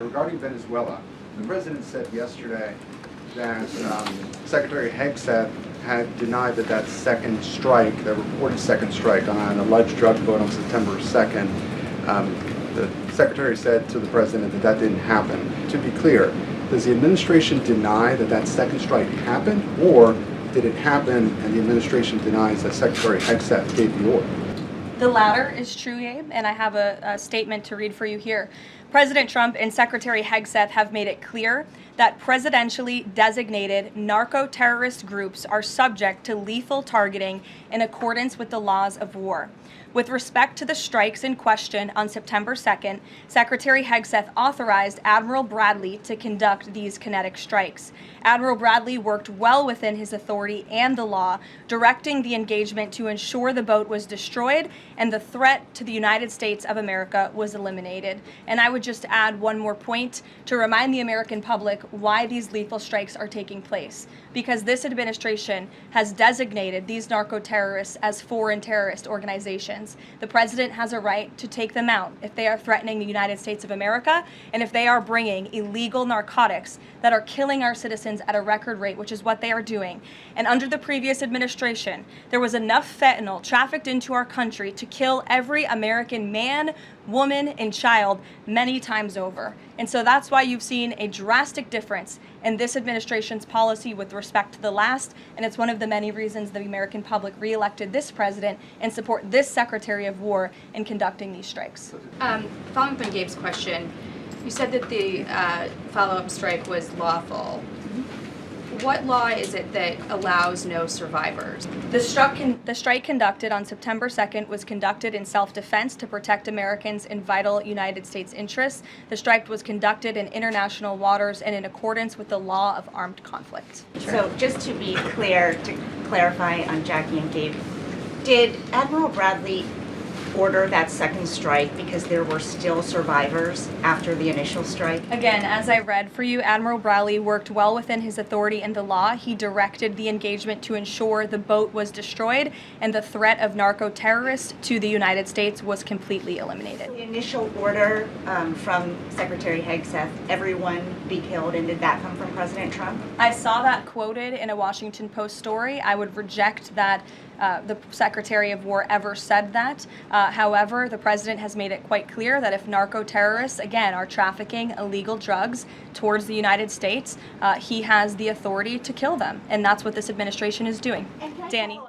Regarding Venezuela, the president said yesterday that Secretary Hegseth had denied that second strike, that reported second strike on an alleged drug vote on September 2nd, the secretary said to the president that didn't happen. To be clear, does the administration deny that second strike happened, or did it happen and the administration denies that Secretary Hegseth gave the order? The latter is true, Abe, and I have a statement to read for you here. President Trump and Secretary Hegseth have made it clear that presidentially designated narco-terrorist groups are subject to lethal targeting in accordance with the laws of war. With respect to the strikes in question on September 2nd, Secretary Hegseth authorized Admiral Bradley to conduct these kinetic strikes. Admiral Bradley worked well within his authority and the law, directing the engagement to ensure the boat was destroyed and the threat to the United States of America was eliminated. And I would just add one more point to remind the American public why these lethal strikes are taking place. Because this administration has designated these narco-terrorists as foreign terrorist organizations. The president has a right to take them out if they are threatening the United States of America and if they are bringing illegal narcotics that are killing our citizens at a record rate, which is what they are doing. And under the previous administration, there was enough fentanyl trafficked into our country to kill every American man, woman, and child many times over. And so that's why you've seen a drastic difference in this administration's policy with respect to the last, and it's one of the many reasons the American public reelected this president and support this Secretary of War in conducting these strikes. Following up on Gabe's question, you said that the follow-up strike was lawful. What law is it that allows no survivors? The strike conducted on September 2nd was conducted in self-defense to protect Americans in vital United States interests. The strike was conducted in international waters and in accordance with the law of armed conflict. So just to be clear, to clarify on Jackie and Gabe, did Admiral Bradley order that second strike because there were still survivors after the initial strike? Again, as I read for you, Admiral Bradley worked well within his authority and the law. He directed the engagement to ensure the boat was destroyed and the threat of narco-terrorists to the United States was completely eliminated. The initial order from Secretary Hegseth, everyone be killed, and did that come from President Trump? I saw that quoted in a Washington Post story. I would reject that the Secretary of War ever said that. However, the president has made it quite clear that if narco-terrorists, again, are trafficking illegal drugs towards the United States, he has the authority to kill them. And that's what this administration is doing. Danny.